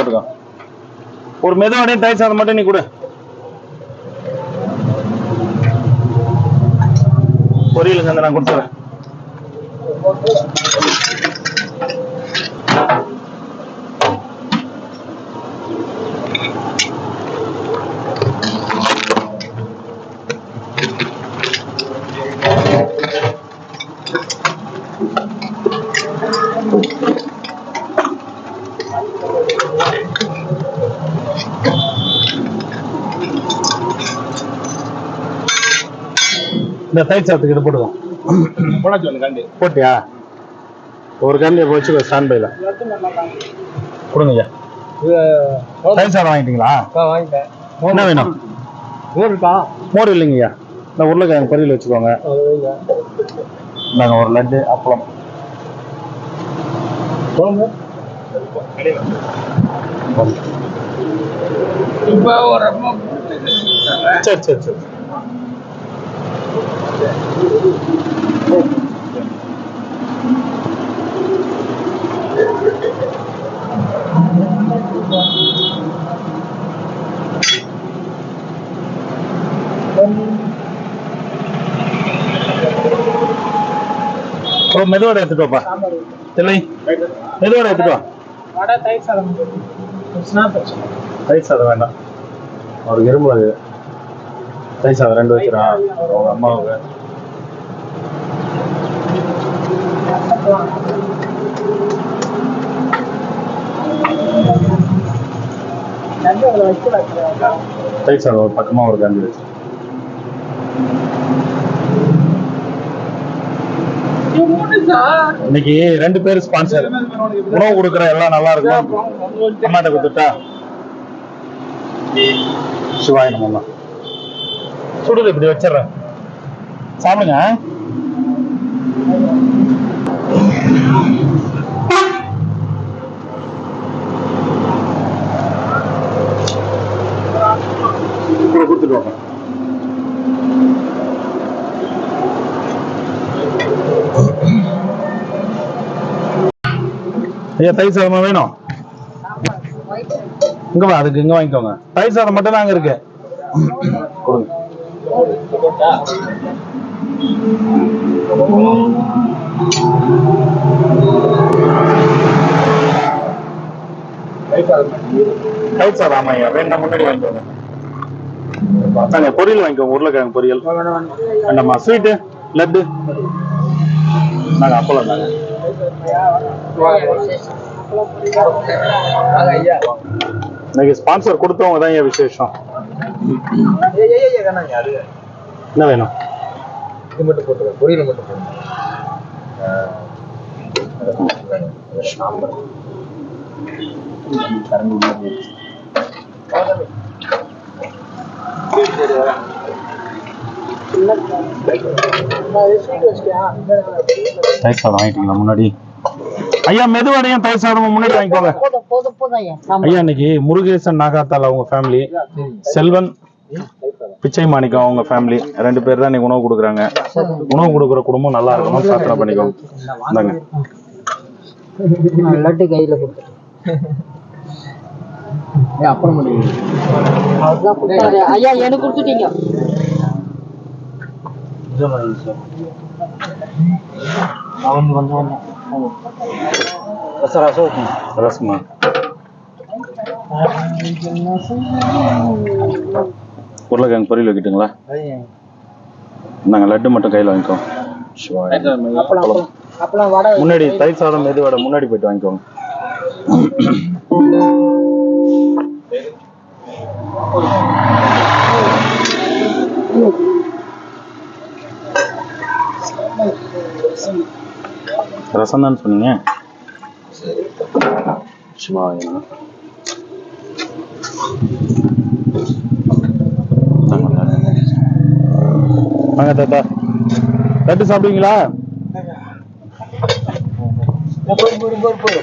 போட்டுக்கோ. ஒரு மெதுவாடே தயிர் சாதம் மட்டும் நீ கொடு. பொரியலுக்கு வந்து நான் கொடுத்துறேன். இந்த தயிர் சாதத்துக்கு இது போட்டுக்கோ. போட்டியா? ஒரு கண்டி போச்சு ஸ்டாண்ட் பைல கொடுங்க. தயிர் சாதம் வாங்கிட்டீங்களா? என்ன வேணும்? மோர் இல்லைங்கய்யா. இந்த உருளைக்கிழங்கு பொரியல் வச்சுக்கோங்க. நாங்கள் ஒரு லட்டு அப்பளம். சரி சரி சரி. மெதுவோட எடுத்துக்கோப்பா. இல்லை மெதுவோட எடுத்துக்கோ. தயிர் சாதம் வேண்டாம். அவருக்கு இரும்பு வருது. தயிர் சாதம் 2 வச்சிடான். அவங்க அம்மாவுக்கு தயிர் சாதம் ஒரு பக்கமா ஒரு கண்டி வச்சு. இன்னைக்கு 2 பேர் ஸ்பான்சர். உணவு கொடுக்குற எல்லாம் நல்லா இருக்கும். அம்மாட்ட கொடுத்துட்டா சிவாய நம்ம சுடுது இப்படி வச்சிடறேன். சாப்பிடுங்க. கொடுத்துட்டு வாங்க. ஐயா தயிர் சாதமா வேணும்? இங்க வா, அதுக்கு இங்க வாங்கிக்கோங்க. தயிர் சாதம் மட்டும் தான் அங்க இருக்கு. கொடுங்க. தயிர் சாதம் ஆமா ஐயா வேண்டாம். முன்னாடி வாங்கிக்கோங்க. பொரியல் வாங்கிக்கோங்க. உருளைக்கிழங்கு பொரியல் வேண்டாமா? ஸ்வீட்டு லட்டு நாங்க அப்பளம் தாங்க. இன்னைக்கு ஸ்பான்சர் கொடுத்தவங்க தான் ஏன் விசேஷம். என்ன வேணும்? இது மட்டும் போட்டு பொரியல் மட்டும் போடுங்க. தயிர் சாதம் வாங்கிட்டீங்களா முன்னாடி? ஐயா மெதுவடையும் தயிர் சாதமும் முன்னாடி வாங்கிக்கோங்க. ஐயா இன்னைக்கு முருகேசன் நாகாத்தால் அவங்க ஃபேமிலி, செல்வன் பிச்சை மாணிக்கம் அவங்க ஃபேமிலி 2 பேர் தான் இன்னைக்கு உணவு கொடுக்குறாங்க. உணவு கொடுக்குற குடும்பம் நல்லா இருக்கணும். பிரார்த்தனை பண்ணிக்கோங்க. இந்தாங்க. லட்டு கையில கொடுத்து அப்புறம் ஐயா எனக்கு கொடுத்துட்டீங்க. ரசமா உருளைக்கிழங்கு பொரியல் வைக்கிட்டுங்களா? நாங்கள் லட்டு மட்டும் கையில் வாங்கிக்கோங்க. முன்னாடி தயிர் சாதம் மெது வடை முன்னாடி போயிட்டு வாங்கிக்கோங்க. ரசம் தான் சொன்னீங்க. வாங்க தாத்தா, லட்டு சாப்பிடுவீங்களா?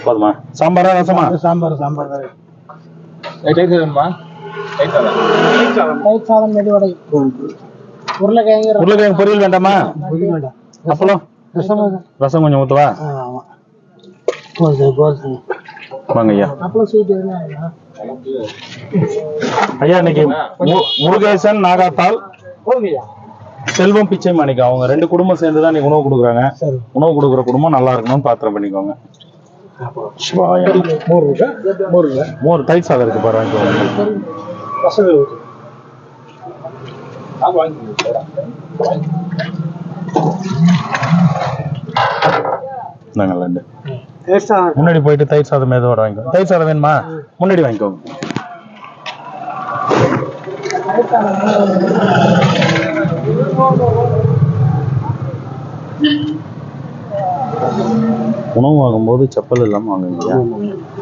போதுமா? சாம்பாரா ரசமா? சாம்பார். சாம்பார் உருளைக்கிழங்கு பொரியல் வேண்டாமா? அப்பளம் ரசம் கொஞ்சம் ஊத்துவா. வாங்க ஐயா. ஐயா இன்னைக்கு முருகேசன் நாகாத்தால், செல்வம் பிச்சை மாணிக்கம் அவங்க 2 குடும்பம் சேர்ந்துதான் இன்னைக்கு உணவு கொடுக்குறாங்க. உணவு கொடுக்குற குடும்பம் நல்லா இருக்கணும்னு பிரார்த்தனை பண்ணிக்கோங்க. மோர் தயிர் சாதம் இருக்கு பாரு, வாங்கிக்கோங்க. முன்னாடி போயிட்டு தயிர் சாதம் மெதுவோட வாங்கிக்கோங்க. தயிர் சாதம் வேணுமா? முன்னாடி வாங்கிக்கோங்க. உணவு வாங்கும்போது செப்பல் இல்லாம வாங்குங்க.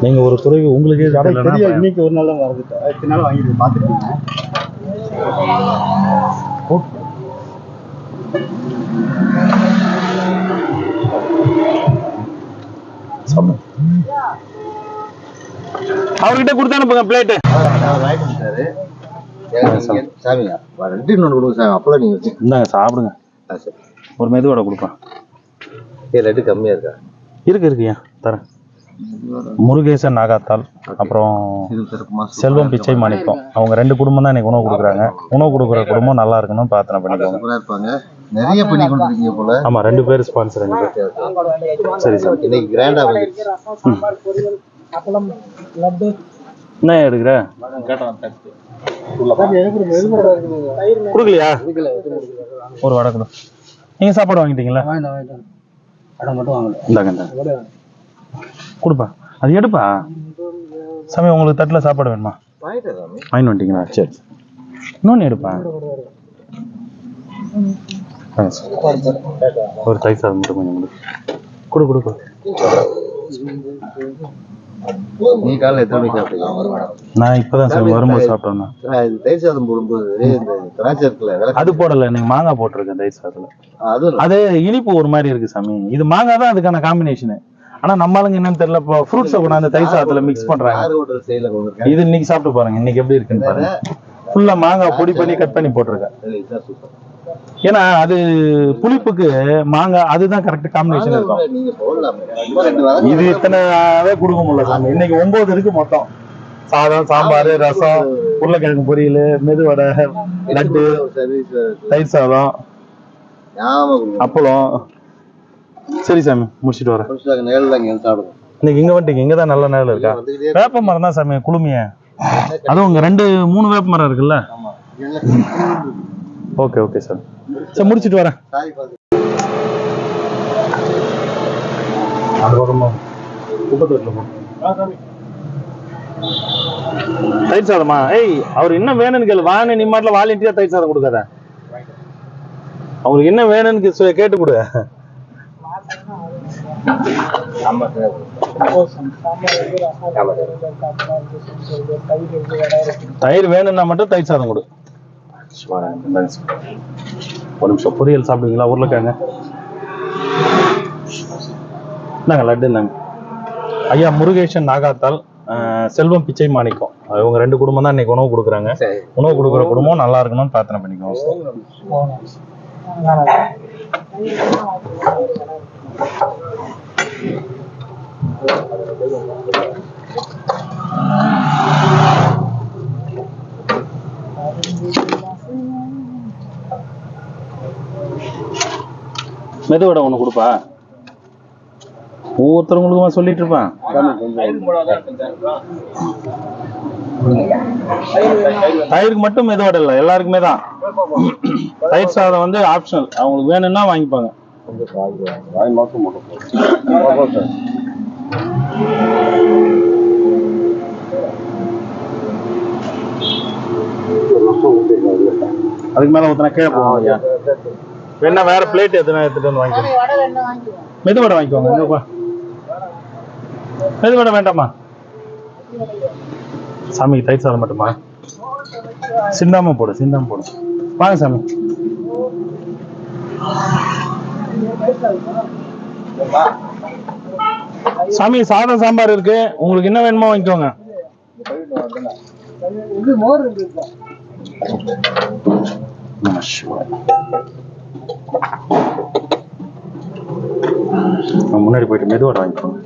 நீங்க ஒரு துறை உங்களுக்கே தெரியும். இன்னைக்கு ஒரு நாள் வரதுட்டேன், இத்தனை நாள் வாங்கிட்டு பார்த்துருக்கீங்க. அவர்கிட்ட கொடுத்து அனுப்புங்க பிளேட்டு. இந்தாங்க சாப்பிடுங்க. ஒரு மெதுவடை கொடுப்பேன். லட்டு கம்மியா இருக்கா? இருக்குயா தரேன். முருகேசன் நாகாத்தால், அப்புறம் செல்வம் பிச்சை மாணிக்கம் அவங்க 2 குடும்பம் தான் இன்னைக்கு உணவு கொடுக்குறாங்க. உணவு கொடுக்குற குடும்பம் நல்லா இருக்கணும் பிரார்த்தனை பண்ணிக்கோங்க. நிறைய பண்ணி கொடுத்துருக்கீங்க போல. ஆமா 2 பேர் ஸ்பான்சர். சரி சார். இன்னைக்கு கிராண்டா என்ன எடுக்கிற? கொடுக்கலையா? ஒரு வடை கொடு. நீங்க சாப்பாடு வாங்கிட்டீங்களா? இந்தாங்க கொடுப்பா. அது எடுப்பா சாமி. உங்களுக்கு தட்டுல சாப்பாடு வேணுமா? வாங்கி வந்துட்டீங்களா? சரி. இன்னொன்னு எடுப்பா. ஒரு தயிர் சாதம் மட்டும் கொஞ்சம் கொடு. கொடு கொடு. நீ காலைல எத்தனை மணிக்கு சாப்பிட்டீங்க? நான் இப்பதான் சார் வரும்போது சாப்பிட்டேன்னா. தயிர் சாதம் போடும்போது இந்த திராட்சை இருக்குல்ல, அது போடல. நீங்க மாங்காய் போட்டிருக்கேன் தயிர் சாதத்துல. அது இனிப்பு ஒரு மாதிரி இருக்கு சாமி. இது மாங்காய் தான் அதுக்கான காம்பினேஷன். ஆனா நம்மளுங்க என்னன்னு தெரியல, ஃப்ரூட்ஸை கொண்டாந்து தயிர் சாதத்துல மிக்ஸ் பண்றாங்க. இது இன்னைக்கு சாப்பிட்டு பாருங்க, இன்னைக்கு எப்படி இருக்குன்னு பாருங்க. ஃபுல்லா மாங்காய் பொடி பண்ணி கட் பண்ணி போட்டிருக்கேன். ஏன்னா அது புளிப்புக்கு மாங்காய் அதுதான் கரெக்ட் காம்பினேஷன் இருக்கும். இது இத்தனை கொடுக்க முடியல சாமி. இன்னைக்கு 9 இருக்கு மொத்தம். சாதம், சாம்பார், ரசம், உருளைக்கிழங்கு பொரியல், மெதுவடை, லட்டு, தயிர் சாதம், அப்பளம். சரி சாமி முடிச்சுட்டு வரேன். இன்னைக்கு இங்க வந்துட்டீங்க. இங்கதான் நல்ல நேரம் இருக்கா? வேப்ப மரம் தான் சாமி குளுமைய. அதுவும் உங்க 2-3 வேப்ப மரம் இருக்குல்ல? Okay okay sir. சரி முடிச்சுட்டு வரேன். அந்த பக்கமா தயிர் சாதமா? ஏய் அவர் என்ன வேணும்னு கேளு. வாங்க நீ மாட்டில் வாலண்டியரா தயிர் சாதம் கொடுக்காத. அவங்களுக்கு என்ன வேணும்னு கேட்டு கொடு. தயிர் வேணும்னா மட்டும் தயிர் சாதம் கொடு. ஒரு நிமிஷம். பொரியல் சாப்பிடுவீங்களா? உருளைக்கிழங்கு இந்தாங்க. லட்டு இந்தாங்க. ஐயா முருகேசன் நாகாத்தால், செல்வம் பிச்சை மாணிக்கம் இவங்க 2 குடும்பம் தான் இன்னைக்கு உணவு கொடுக்குறாங்க. உணவு கொடுக்குற குடும்பம் நல்லா இருக்கணும்னு பிரார்த்தனை பண்ணிக்கோங்க. மெதுவடை ஒண்ணு கொடுப்பா. ஒவ்வொருத்தவங்களுக்குமா சொல்லிட்டு இருப்பான். தயிருக்கு மட்டும் மெதுவடை இல்லை, எல்லாருக்குமே தான். தயிர் சாதம் வந்து ஆப்ஷனல். அவங்களுக்கு வேணும்னா வாங்கிப்பாங்க. அதுக்கு மேல ஊத்தினா கீழே போவோம். ஐயா வேணா வேற பிளேட் எதுனா எடுத்துட்டு வந்து வாங்கிக்கோங்க. மெதுவடை வாங்கிக்கோங்க. மெதுவடை வேண்டாமா சாமி? தயிர் சாதம் மட்டுமா? சிந்தாம போடு, சிந்தாம போடு. வாங்க சாமி. சாமி சாதம் சாம்பார் இருக்கு, உங்களுக்கு என்ன வேணுமோ வாங்கிக்கோங்க. முன்னாடி போயிட்டு மெதுவடை வாங்கிக்கோங்க.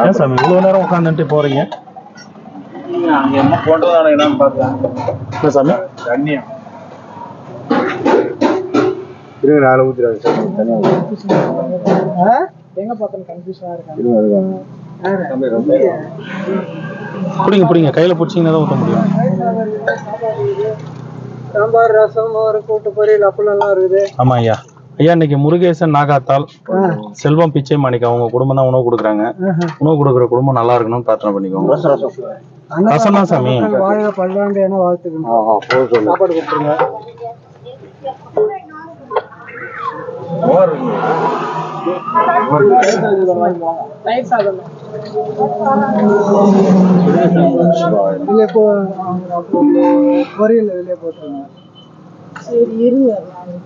ஏன் சாமி இவ்வளவு நேரம் உட்காந்துட்டு போறீங்க? என்ன போட்டதான என்னன்னு பார்த்தேன். என்ன சாமி? தண்ணியா இருங்க, நாலு ஊத்துறாங்க சார். எங்க பார்த்தேன் கன்ஃபியூஷனா இருக்காங்க. பிடிங்க கையில பிடிச்சிங்கன்னா தான் ஊற்ற முடியும். சாம்பார், ரசம், மோர், கூட்டு பொரியல், அப்பளம் எல்லாம் இருக்குது. ஆமா ஐயா. ஐயா இன்னைக்கு முருகேசன் நாகாத்தால் செல்வம் பிச்சை மாணிக்கம் அவங்க குடும்பம் தான் உணவு கொடுக்குறாங்க. உணவு கொடுக்குற குடும்பம் நல்லா இருக்கணும்னு பிரார்த்தனை பண்ணிக்கோங்க. ரசம் தான் சாமி. வாழ்க பல்லாண்டு என வாழ்த்துக்கணும். சாப்பாடு கொடுத்துருங்க. பொரியல் வெளியே போட்டுருங்க.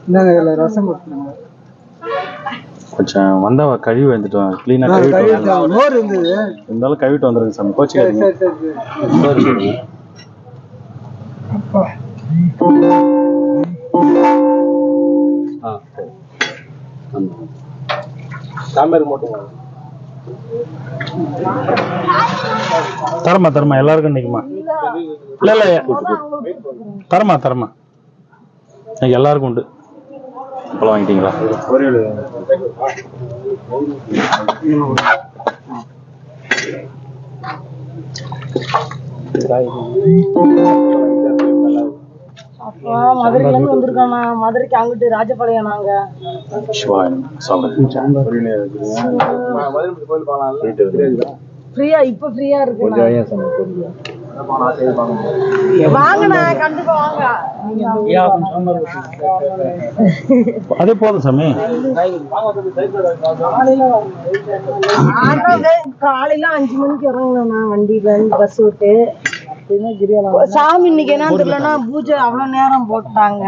இந்தாங்க ரசம் கொடுத்துருங்க. கொஞ்சம் வந்தா கழுவி வந்துட்டு கிளீனா கழுவிட்டு மோர் இருந்தது இருந்தாலும் கழுவிட்டு வந்துருங்க சாமி. கோச்சிக்காதீங்க. சாம்பார் மட்டும் தரமா எல்லாருக்கும் நிக்குமா? இல்ல தரமா இன்னைக்கு எல்லாருக்கும் உண்டு. பழம் வாங்கிட்டீங்களா? பொரியல் மதுரையில இருந்து வந்திருக்கோம். மதுரைக்கு அங்கிட்டு ராஜபாளையம். நாங்க ஃப்ரீயா இப்ப ஃப்ரீயா இருக்கு. வாங்கண்ணா, கண்டிப்பா வாங்க. அதே போதும் சாமி. காலையில 5 மணிக்கு இறங்கணும்ண்ணா வண்டியில பஸ் விட்டு. சாமி இன்னைக்கு என்ன தெரியலன்னா பூஜை அவ்வளவு நேரம் போட்டாங்க.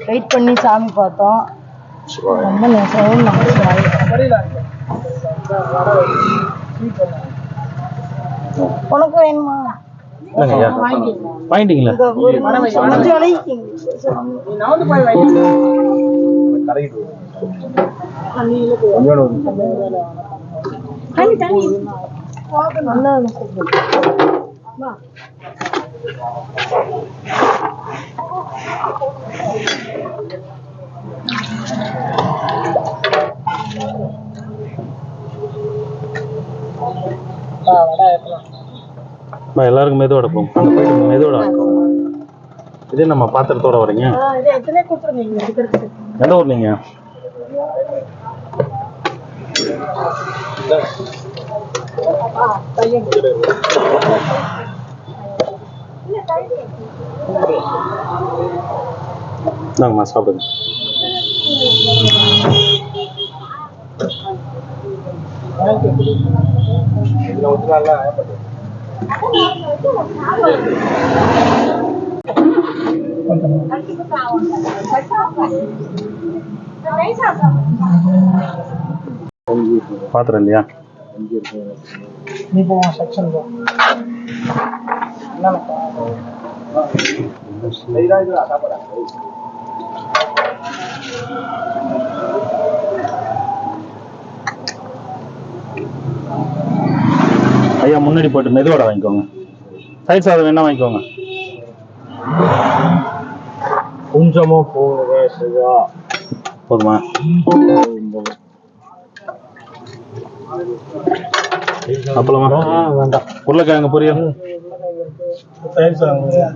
வெயிட் பண்ணி சாமி பார்த்தோம். ரொம்ப நேசம். உனக்கு வேணுமா? வாங்கிட்டீங்களா? எல்லாருக்கும் மெதுவோட போகும். அந்த போயிட்டு மெதுவோட வாங்கிக்கோங்க. இதே நம்ம பாத்திரத்தோட வரீங்க. எந்த ஊர் நீங்க? நாங்கம்மா சாப்பிடுங்க. பாத்திரம் இல்லையா? ஐயா முன்னாடி போயிட்டு மெதுவோட வாங்கிக்கோங்க. தயிர் சாதம் வேணா வாங்கிக்கோங்க. கொஞ்சமா போகுது. போதுமா? அப்பளமா வேண்டாம். உருளைக்கிழங்கு பொரியல்,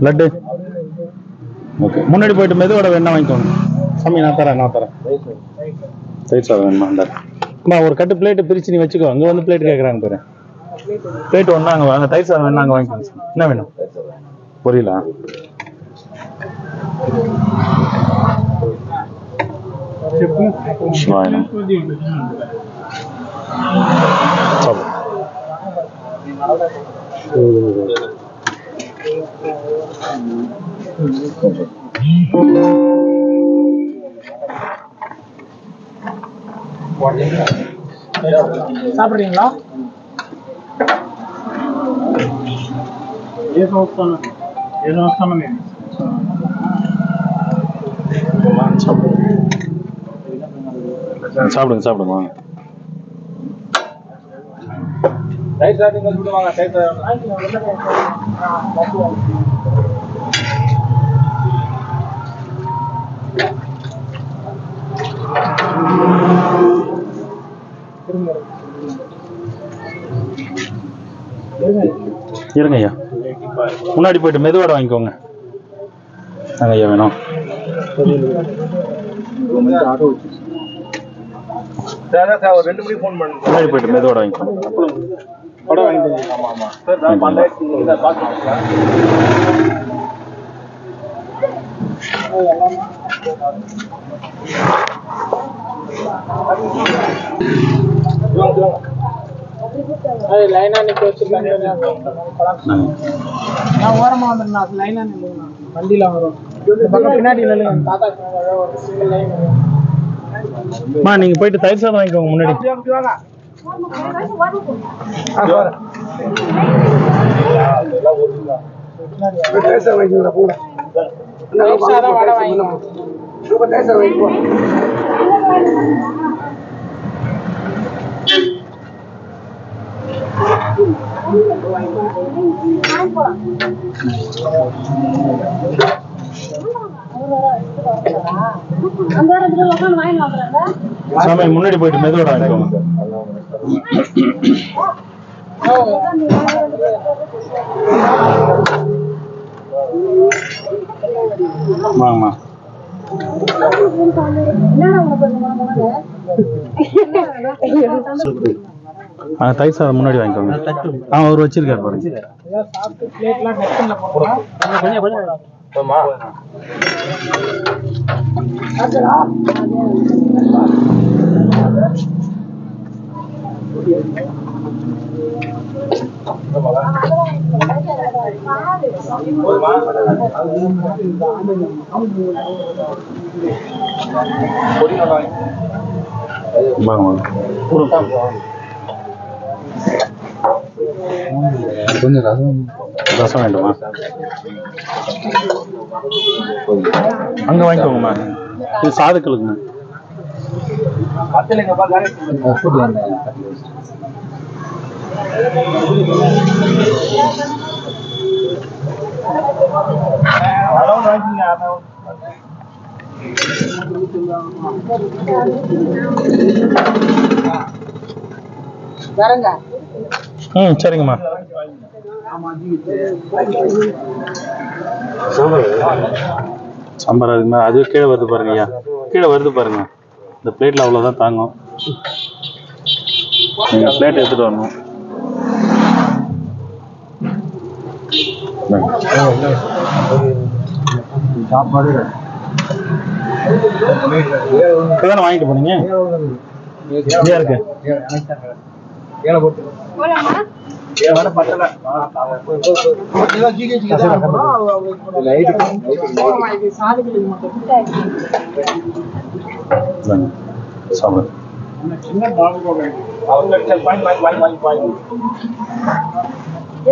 லட்டு. ஓகே, முன்னாடி போயிட்டு மெதுவோட வேணா வாங்கிக்கோங்க. சாமி நான் தரேன். தயிர் சாதம் வேணுமா? அம்மா ஒரு கட்டு பிளேட்டு பிரிச்சு நீ வச்சுக்கோ. அங்கே வந்து பிளேட் கேட்குறாங்க பாரு. பிளேட் ஒன்றா அங்கே வாங்க. தயிர் சாதம் வேணா அங்கே வாங்கிக்கோங்க. என்ன வேணும்? பொரியலா? சாப்பிடுறீங்களா? சாப்பிடுங்க. டைட் சாப்பிட்டு சொல்லுவாங்க டைட் இருங்க ஐயா, முன்னாடி போயிட்டு மெதுவாட வாங்கிக்கோங்க. நாங்க ஐயா வேணும். சார் ஒரு 2 மணிக்கு ஃபோன் பண்ணுங்க. முன்னாடி போயிட்டு மெதுவாட வாங்கிக்கோங்க. படம் வாங்கிட்டு. ஆமா ஆமா சார், நான் பண்டாயிரத்தி இதை பார்த்துருக்கேன். லைனா நிக்க வச்சிருக்காங்க. நான் ஓரமா வந்துருந்தேன். அது லைனா நில்லுங்க, வண்டியில வரும். பின்னாடி நில்லுங்க. தாத்தா ஒரு சிங்கிள் லைன். நீங்க போயிட்டு தயிர் சாதம் வாங்கிக்கோங்க முன்னாடி. சாமி முன்னாடி போயிட்டு மெதுவாட வாங்கிக்கோங்க. வாங்கம்மா. தயிர் சாதம் முன்னாடி வாங்கிக்கோங்க. அவர் வச்சிருக்காரு பாருங்க. கொஞ்சம் ரசம் வேண்டுமா? அங்க வாங்கிக்கோங்கம்மா. இது சாதுக்களுக்குண்ணா. சரிங்கம்மா. சாம்பார் அதுக்கு மேலே அது கீழே வருது பாருங்க ஐயா, கீழே வருது பாருங்க. இந்த பிளேட்ல அவ்வளோதான் தாங்கும். நீங்கள் பிளேட் எடுத்துட்டு வரணும். சாப்பாடு இப்பதானே வாங்கிட்டு போனீங்க. இங்கே இருக்கு. சாப்பிடு.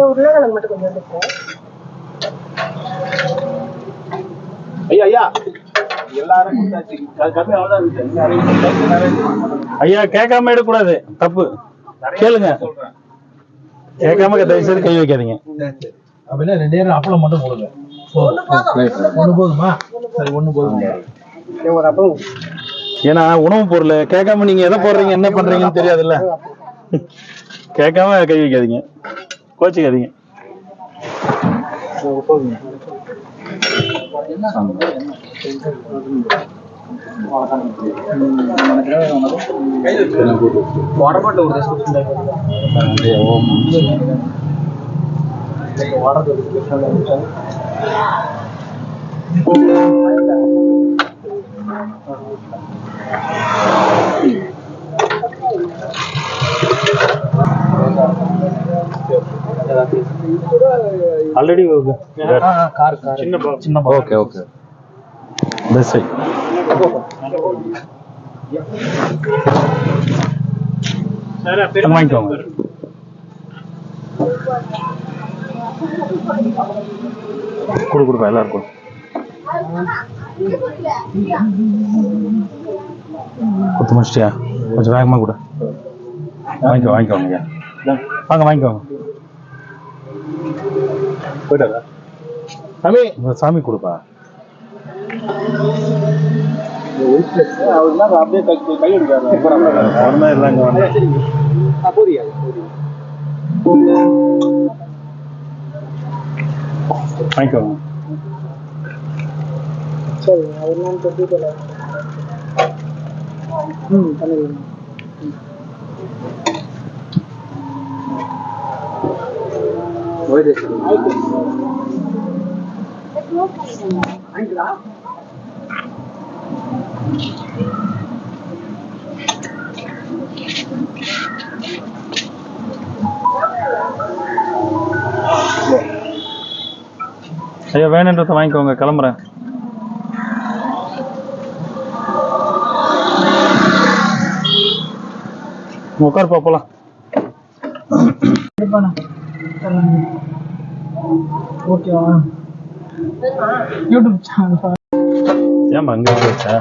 உருளைக்கிழங்கு மட்டும் கொஞ்சம் எடுப்போம். ஐயா கேட்காம எடுக்கக்கூடாது, தப்பு. கேளுங்க, கேட்காம தயவு செய்து கை வைக்காதீங்க. அப்படின்னா 2 நேரம் அப்பளம் மட்டும் போடுங்க. ஒண்ணு போதுமா? சரி, ஒண்ணு போதும். ஏன்னா உணவு பொருள் கேட்காம நீங்க எதை போடுறீங்க என்ன பண்றீங்கன்னு தெரியாதுல்ல. கேட்காம கை வைக்காதீங்க, கோச்சிக்காதீங்க. ஆல்ரெடி சின்ன ஓகே ஓகே பெஸ்ட் சைட். வாங்கிக்கோங்க. கொடுப்பா எல்லாருக்கும். கொடுத்து முடிச்சிட்டியா? கொஞ்சம் வேகமாக கூட வாங்கிக்கோங்க. வாங்க வாங்கிக்கோங்க. போயிட்டாரா சாமி சாமி கொடுப்பா. அவர் அப்படியே கை எடுக்காரு இல்லைங்க போதியா வாங்கிக்கோங்க. சரி அது என்னன்னு சொல்லிட்டு பண்ணிடுங்க. ஐயா வேணுன்றத வாங்கிக்கோங்க, கிளம்புறேன். உட்கார் போலாம். ஓகேவா யூடியூப் சேனல் ஏமா அங்கே வச்சா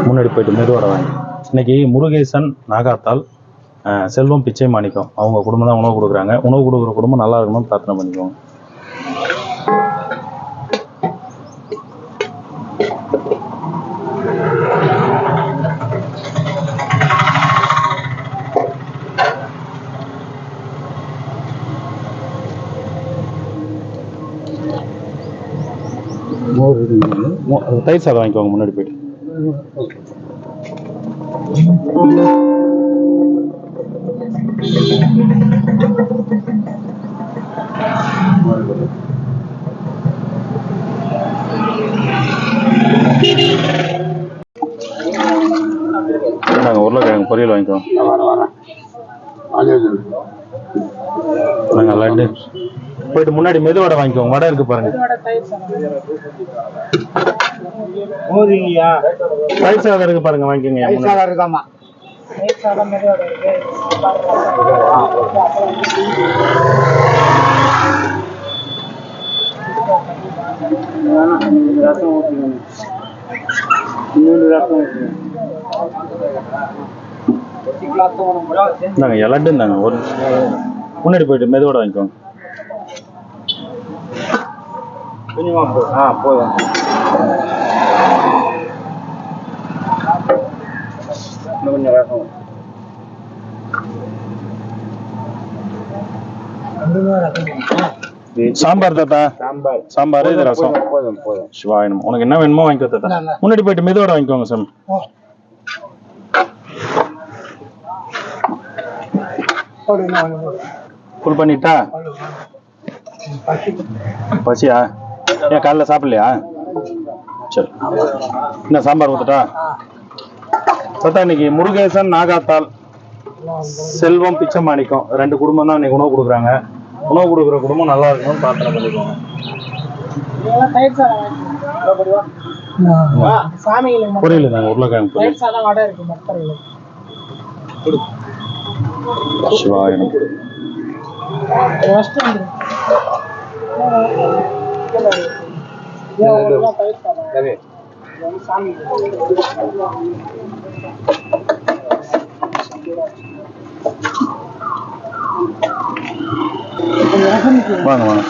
முன்னாடி போயிட்டு மெதுவோட வாங்கி. இன்னைக்கு முருகேசன் நாகாத்தால் செல்வம் பிச்சை மாணிக்கம் அவங்க குடும்பம் தான் உணவு கொடுக்குறாங்க. உணவு கொடுக்குற குடும்பம் நல்லா இருக்கணும்னு பிரார்த்தனை பண்ணிக்கோங்க. தயிர் சாதம் வாங்கிக்கோங்க முன்னாடி போயிட்டு. நாங்கள் உருளைக்கிழங்கு பொரியல் வாங்கிக்கோங்க. நாங்கள் லட்டு போயிட்டு முன்னாடி மெது வடை வாங்கிக்கோங்க. வடை இருக்கு பாருங்க. தயிர் சாதம் இருக்கு பாருங்க, வாங்கிக்கோங்க. இருக்காமா நாங்கள் லட்டு இருந்தாங்க. ஒரு முன்னாடி போயிட்டு மெதுவோட வாங்கிக்கோங்க. போதும் கொஞ்சம் ரசம் சாம்பார் தாத்தா. சாம்பார் இது ரசம். போதும் போதும் சிவாயனம். உனக்கு என்ன வேணுமோ வாங்கிக்கோ தாத்தா. முன்னாடி போயிட்டு மெதுவோட வாங்கிக்கோங்க சாமி. ஃபுல் பண்ணிட்டா பசியா? ஏன் காலைல சாப்பிடலையா? சரி என்ன சாம்பார் ஊத்துட்டா தாத்தா? இன்னைக்கு முருகேசன் நாகாத்தால் செல்வம் பிச்சை மாணிக்கம் 2 குடும்பம் தான் இன்னைக்கு உணவு கொடுக்குறாங்க. உணவு கொடுக்குற குடும்பம் நல்லா இருக்கணும்னு பிரார்த்தனை பண்ணிக்கோங்க. பொரியல் தாங்க, உருளைக்கிழங்கு பொரியல். சிவாயனம். வாங்க வாங்க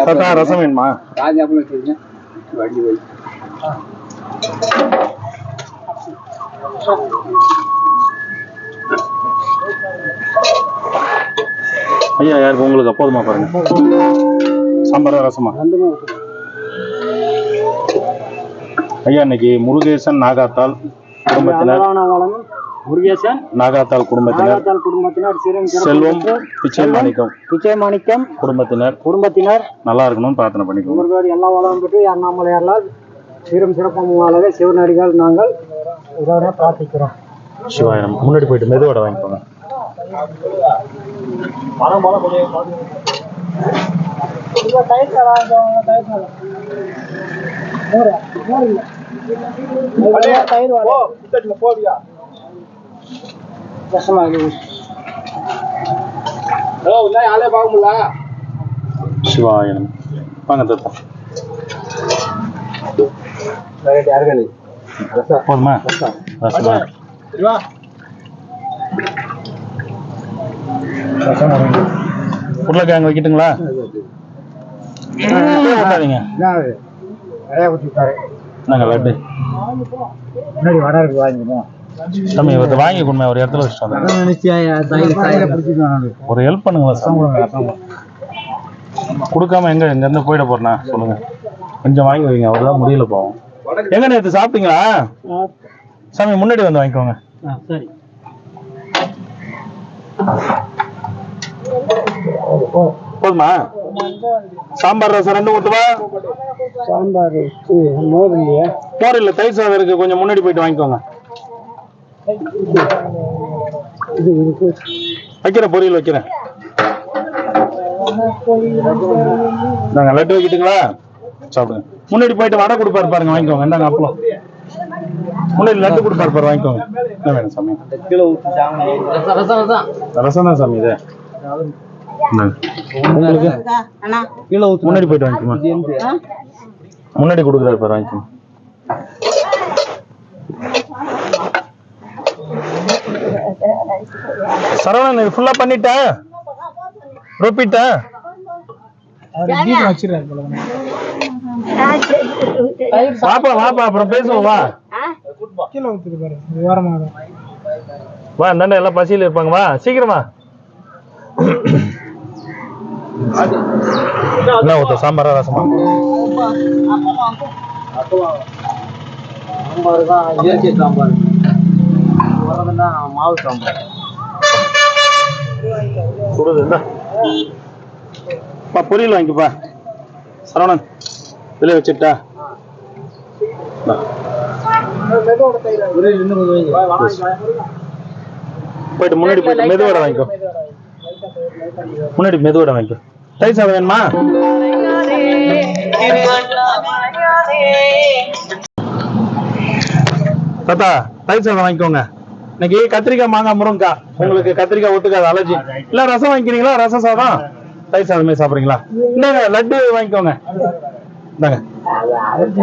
தாத்தா. ரசம் வேணுமா? ஐயா யாருக்கு உங்களுக்கு அப்போதுமா பாருங்க. சாம்பாரா ரசமா? ஐயா இன்னைக்கு முருகேசன் நாகாத்தால் குடும்பத்தினர் நாகாத்தால் குடும்பத்தினர் செல்வம் பிச்சை மாணிக்கம் குடும்பத்தினர் நல்லா இருக்கணும்னு பிரார்த்தனை பண்ணிக்கோங்க. எல்லா வளம் பெற்று அண்ணாமலையாரால் சீரும் சிறப்பும் வாழவே சிவனடிகள் நாங்கள் இதோட பிரார்த்திக்கிறோம். சிவாயனம். முன்னாடி போயிட்டு மெதுவோட வாங்கிக்கோங்க. தயிர் ஆளே பார்க்க முடியல. சிவாயனம் வாங்க தாத்தா போதுமா ரசமா உருளைக்கிழங்கு வைக்கட்டுங்களா ஊத்தாதீங்க நாங்கள் லட்டு முன்னாடி வடை இருக்கு வாங்கிக்கணும். தம்பி இவர்கிட்ட வாங்கி கொடுங்க ஒரு இடத்துல வச்சுட்டு வந்தேன் ஒரு ஹெல்ப் பண்ணுங்களா கொடுக்காம எங்க இருந்து போயிட போறேண்ணா சொல்லுங்க கொஞ்சம் வாங்கி வைங்க அவர்தான் முடியல போவோம் எங்க நேற்று சாப்பிட்டீங்களா சாமி முன்னாடி வந்து வாங்கிக்கோங்க சரி போதுமா சாம்பார் ரசம் 2 ஊத்துவா சாம்பார் மோர் இல்லையா? மோர் இல்ல தயிர் சாதம் இருக்கு கொஞ்சம் முன்னாடி போயிட்டு வாங்கிக்கோங்க வைக்கிறேன் பொரியல் வைக்கிறேன் நாங்க லட்டு வைக்கிட்டுங்களா சாப்பிடுங்க முன்னாடி போயிட்டு வடை கொடுப்பாரு பாருங்க வாங்கிக்கோங்க இந்தாங்க அப்பளம் முன்னாடி லட்டு கொடுப்பாரு பாரு வாங்கிக்கோங்க என்ன வேணும் சாமி ரசம் தான் சாமி இது உங்களுக்கு முன்னாடி போயிட்டு வாங்கிக்கோமா முன்னாடி கொடுக்குறாரு பாரு வாங்கிக்கோங்க சரவணன் இது ஃபுல்லா பண்ணிட்டேன் ரொப்பிட்டேன் வச்சிருக்காரு போல. வாப்பா அப்புறம் பேசுவோம் வா கீழே ஊத்துது பாரு ஓரமாக. வா இந்தாண்ட எல்லாம் பசியில இருப்பாங்க வா சீக்கிரமா என்ன ஊத்த சாம்பாரா ரசமா சாம்பார் தான் இயற்கை சாம்பார். வரதுன்னா மாவு சாம்பார். சுடுது இந்த பொரியல் வாங்கிப்பா சரவணன் இதுல வச்சுட்டா போயிட்டு முன்னாடி போயிட்டு மெதுவடை வாங்கிக்கோ முன்னாடி மெதுவடை வாங்கிக்கோ தயிர் சாதம் வேணுமா தாத்தா தயிர் சாதம் வாங்கிக்கோங்க இன்னைக்கு கத்திரிக்காய் மாங்காய் முருங்கக்காய் உங்களுக்கு கத்திரிக்காய் ஒத்துக்காது அலர்ஜி இல்ல ரசம் வாங்கிக்கிறீங்களா ரசம் சாதம் தயிர் சாதமே சாப்பிடுறீங்களா இந்தாங்க லட்டு வாங்கிக்கோங்க இந்தாங்க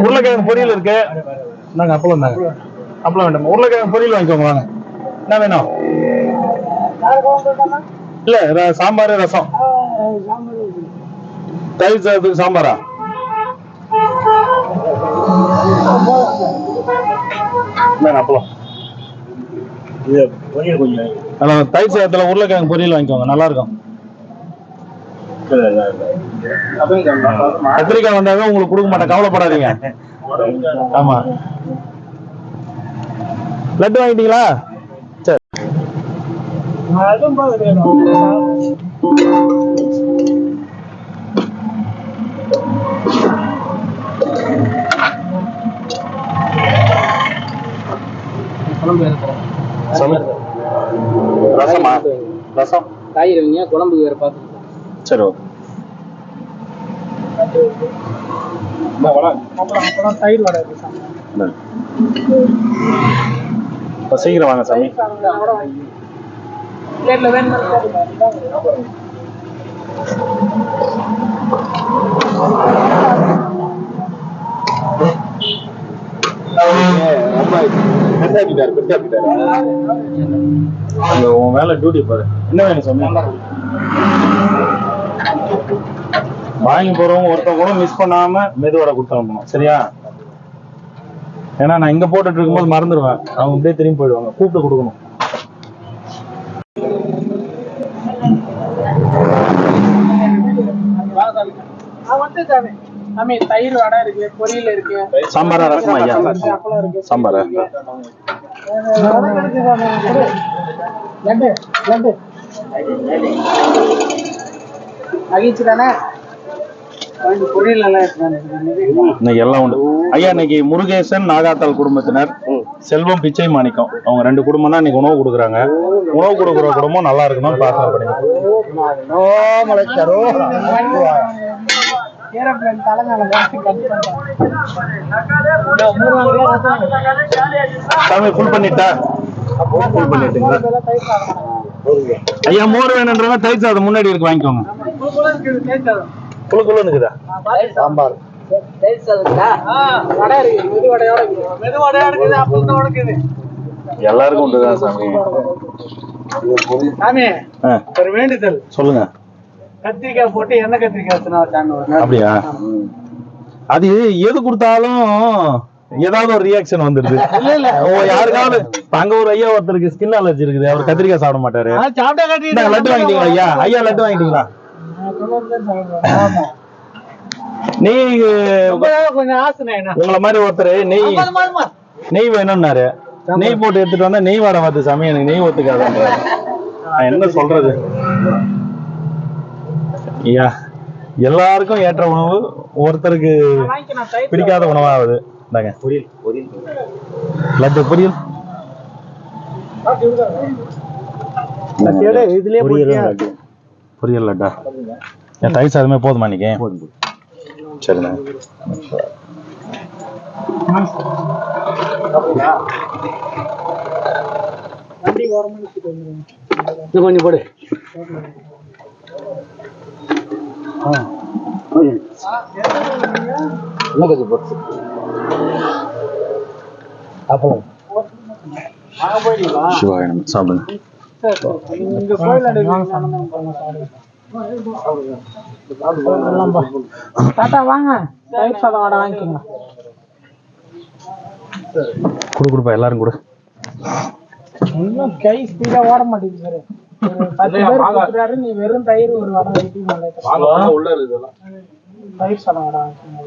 உருளைக்கிழங்கு பொரியல் இருக்கு இந்தாங்க அப்பளம் தாங்க அப்பளம் வேண்டாம் உருளைக்கிழங்கு பொரியல் வாங்கிக்கோங்க வாங்க என்ன வேணும் இல்ல சாம்பார் ரசம் தயிர் சாதத்துக்கு சாம்பாரா அப்பளம் தயிர் சாதத்துல உருளைக்கிழங்கு பொரியல் வாங்கிக்கோங்க நல்லா இருக்கும் கத்திரிக்காய் வந்தாவே உங்களுக்கு கொடுக்க மாட்டேன் கவலைப்படாதீங்க ஆமா லட்டு வாங்கிட்டீங்களா சரி ரசமா ரசம் காய்கறி வைங்க குழம்புக்கு வேற பார்த்து. சரி ஓகே அப்புறம் தயிர் வடை இருக்கு சாமி. சீக்கிரம் வாங்க சாமி பிளேட்ல வேணுமா? உன் வேலை டியூட்டி பாரு என்ன வேணும் சாமி வாங்கி போறவங்க ஒருத்தவங்க கூட மிஸ் பண்ணாம மெதுவடை கொடுத்து அனுப்பணும் சரியா ஏன்னா நான் இங்க போட்டுட்டு இருக்கும்போது மறந்துடுவேன் அவங்க அப்படியே திரும்பி போயிடுவாங்க கூப்பிட்டு கொடுக்கணும் வந்து சாமி சாமி தயிர் வடை இருக்கு பொரியல் இருக்கு சாம்பாரா ரசமா ஐயா அப்பளம் இருக்கு சாம்பாரா லட்டு லட்டு மகிழ்ச்சி தானே பொரியல் நல்லா இன்னைக்கு எல்லாம் உண்டு ஐயா இன்னைக்கு முருகேசன் நாகாத்தாள் குடும்பத்தினர் செல்வம் பிச்சை மாணிக்கம் அவங்க 2 குடும்பம் தான் இன்னைக்கு உணவு கொடுக்குறாங்க உணவு கொடுக்குற குடும்பம் நல்லா இருக்கணும் பிரார்த்தனை பண்ணிக்கோங்க ஏரோப்ளேன் தலைமையில சாமி ஃபுல் பண்ணிட்டா ஃபுல் பண்ணிட்டுங்களா தயிர் சாதம் ஐயா மோர் வேணுன்றவங்க தயிர் சாதம் முன்னாடி இருக்கு, வாங்கிக்கோங்க. குழு குழுன்னு இருக்குதா? சாம்பார் வடை இருக்கு, மெதுவடையோட இருக்குது, அப்பளத்தோட இருக்குது. எல்லாருக்கும் உண்டுதான் சாமி. சாமி ஒரு வேண்டுதல் சொல்லுங்க. கத்திரிக்காய் போட்டு எண்ணெய் கத்திரிக்காய். அப்படியா? அது எது கொடுத்தாலும் ஏதாவது ஒரு ரியாக்ஷன் வந்துருது. யாருக்காவது அங்க ஒரு ஐயா ஒருத்தருக்கு ஸ்கின் அலர்ஜி இருக்குது, அவர் கத்திரிக்காய் சாப்பிட மாட்டாரு. லட்டு வாங்கிட்டீங்களா ஐயா? ஐயா லட்டு வாங்கிட்டீங்களா? நெய் கொஞ்சம் ஆசை. உங்களை மாதிரி ஒருத்தர் நெய் வேணும்னாரு, நெய் போட்டு எடுத்துட்டு வந்தா நெய் வாட பார்த்து சாமி எனக்கு நெய் ஒத்துக்காது. என்ன சொல்றது ஐயா, எல்லாருக்கும் ஏற்ற உணவு ஒருத்தருக்கு பிடிக்காத உணவாகுது. லட்டு பொரியல் பொரியல் லட்டா என் தயிர் சாதமே போதுமா இன்னைக்கு? சரிண்ணா. கொஞ்சம் போடு. கொஞ்சம் போட்டு அப்பளம் சிவாயனம் சாப்பிடுங்க. தாத்தா வாங்க, தயிர் சாதம் வடை வாங்கிக்கோங்க. கொடுப்பா எல்லாரும் கூட. இன்னும் கை ஸ்பீடா ஓட மாட்டேங்குது. 10 பேர் கொடுக்குறாரு, நீ வெறும் தயிர் ஒரு வடை வாங்கிட்டு தயிர் சாதம் வடை வாங்கிக்கோங்க.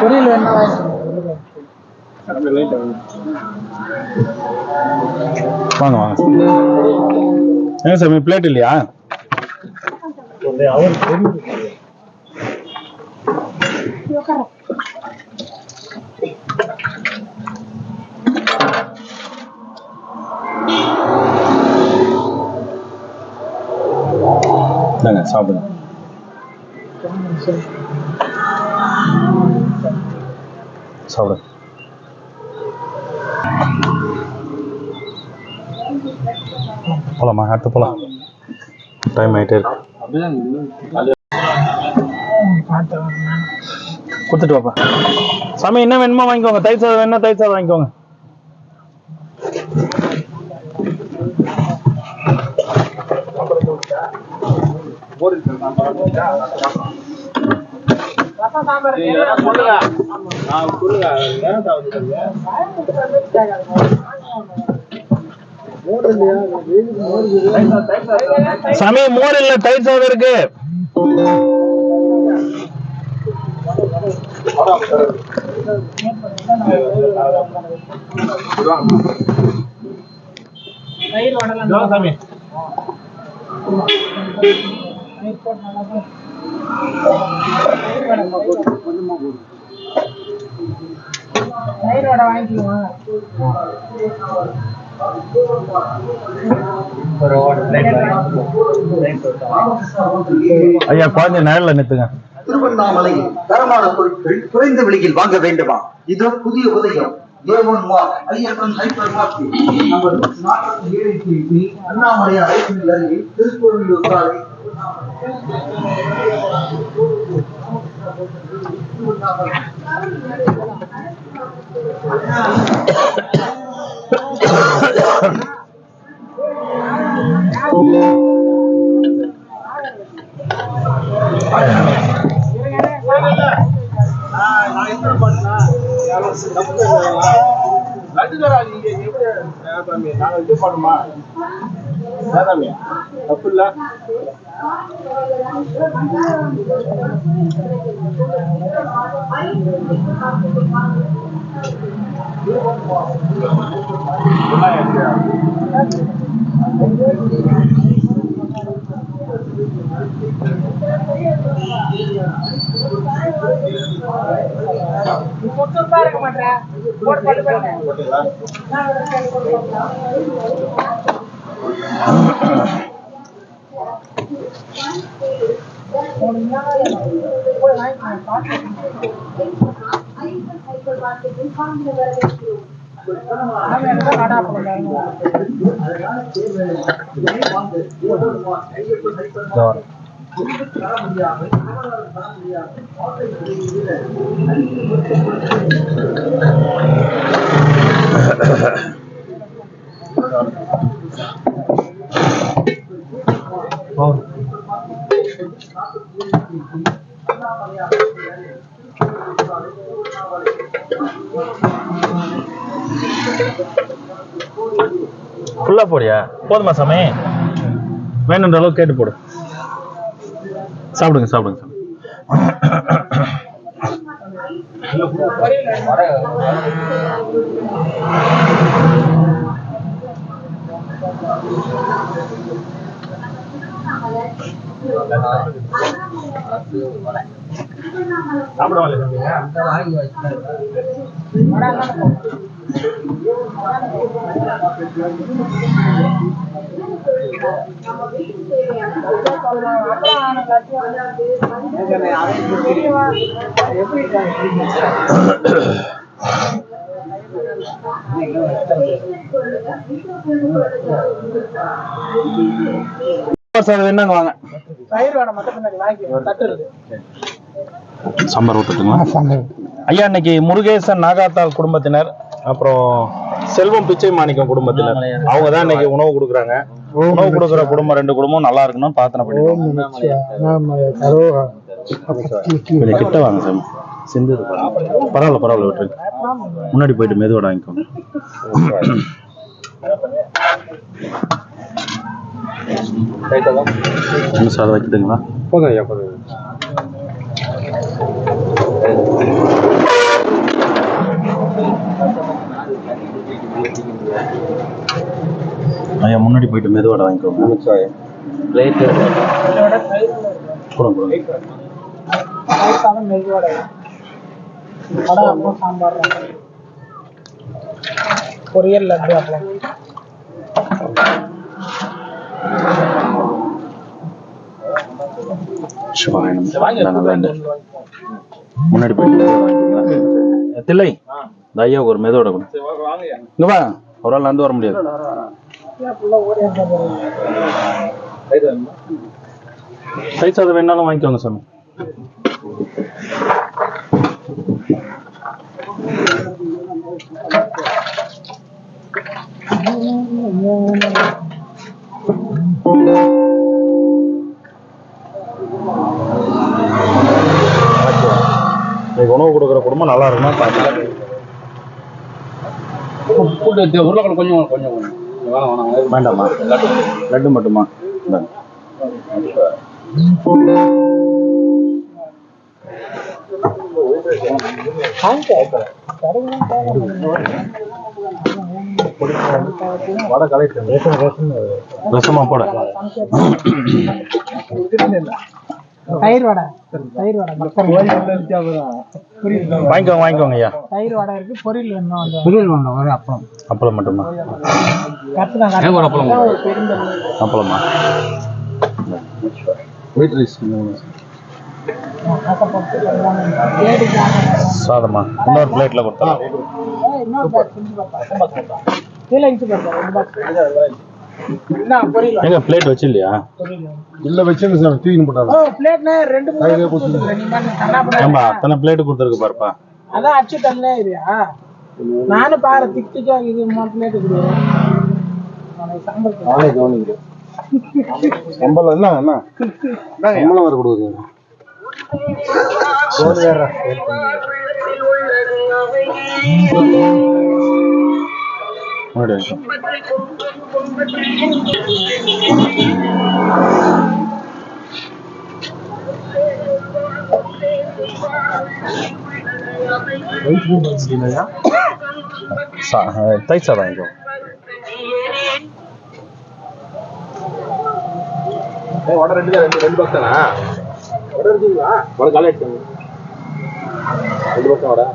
பொரியல் வேணா வாங்க வாங்க. ஏன் சாமி பிளேட் இல்லையா? சாப்பிடுங்க. சாப்பிடுங்க. போலாமா? அடுத்து போலாம், டைம் ஆயிட்டே இருக்கு. கொடுத்துட்டு வாப்பா. சாமி என்ன வேணுமோ வாங்கிக்கோங்க. தயிர் சாதம் வேணும்னா தயிர் சாதம் வாங்கிக்கோங்க. சாமி மோர் இல்ல, தயிர் சாதம் இருக்கு. சாமி தயிர் வடை வாங்கிக்குவோம். ஐயா கொஞ்சம் நேரில் நிறுத்துங்க. திருவண்ணாமலையில் தரமான பொருட்கள் குறைந்த விலையில் வாங்க வேண்டுமா? இது புதிய உதயம். அண்ணாமலையார் அருகே திருக்கோவிலூர் சாலை. இருக்க மாட்டேன். ஃபுல்லா போடியா? போதுமா சாமி? வேணுன்ற அளவுக்கு கேட்டு போடு. சாப்பிடுங்க சாப்பிடுங்க. என்னங்க வாங்க. சாம்பார் ஊத்துட்டுங்களா? ஐயா, இன்னைக்கு முருகேசன் நாகாத்தாள் குடும்பத்தினர், அப்புறம் செல்வம் பிச்சை மாணிக்கம் குடும்பத்தினர், அவங்க தான் இன்னைக்கு உணவு கொடுக்குறாங்க. உணவு கொடுக்குற குடும்பம் 2 குடும்பம் நல்லா இருக்கணும் பிரார்த்தனை பண்ணிக்கோங்க. கொஞ்சம் கிட்ட வாங்க சாமி. சிந்து பரவாயில்ல பரவாயில்ல விட்டுருங்க. முன்னாடி போயிட்டு மெதுவோட வாங்கிக்கோங்க. சாதம் வைக்கிட்டுங்களா? போதும் ஐயா போதும். ஐயா முன்னாடி போயிட்டு மெதுவாட வாங்கிக்கோங்க. சாம்பார் பொரியல் லட்டு அப்பளம். முன்னாடி போயிட்டு தில்லை ஐயாவுக்கு ஒரு மெதுவோட கொடு. இங்க வா, ஒரு ஆள் நடந்து வர முடியாது. தயிர் சாதம் வேணாலும் வாங்கிக்கோங்க சாமி. உணவு கொடுக்குற குடும்பம் நல்லா இருக்கணும். உருளைக்கிழங்கு கொஞ்சம் கொஞ்சம் வேண்டாமா? லட்டு மட்டுமா? ரசமா போட. தயிர் வடை வாங்கிக்கோங்க வாங்கிக்கோங்க ஐயா. தயிர் வடை இருக்கு. பொரியல் வேணும். பொரியல் வேணும். ஒரு அப்பளம். அப்பளம் மட்டுமா? அப்பளமா? சாதமா? இன்னொரு பிளேட்ல கொடுத்தா எங்க பிளேட் வச்சு இல்லையா? இல்ல வச்சுங்க சார், தூக்கி போட்டாங்க. ஏம்பா அத்தனை பிளேட் கொடுத்துருக்கு பாருப்பா. அதான் அச்சு தண்ணே இல்லையா? நானும் பாரு திக்கா இது 3 பிளேட் இருக்குது. நானே கவனிக்கிறேன். சம்பளம் என்ன சம்பளம் வர கொடுக்குறீங்க. தயிர் சாதம் வாங்கிக்கோ. வடை ரெண்டு பாக்ஸ் தானா? வடை இருக்குங்களா? வடை காலை எடுத்தாங்க. 2 பாக்ஸ் வடை.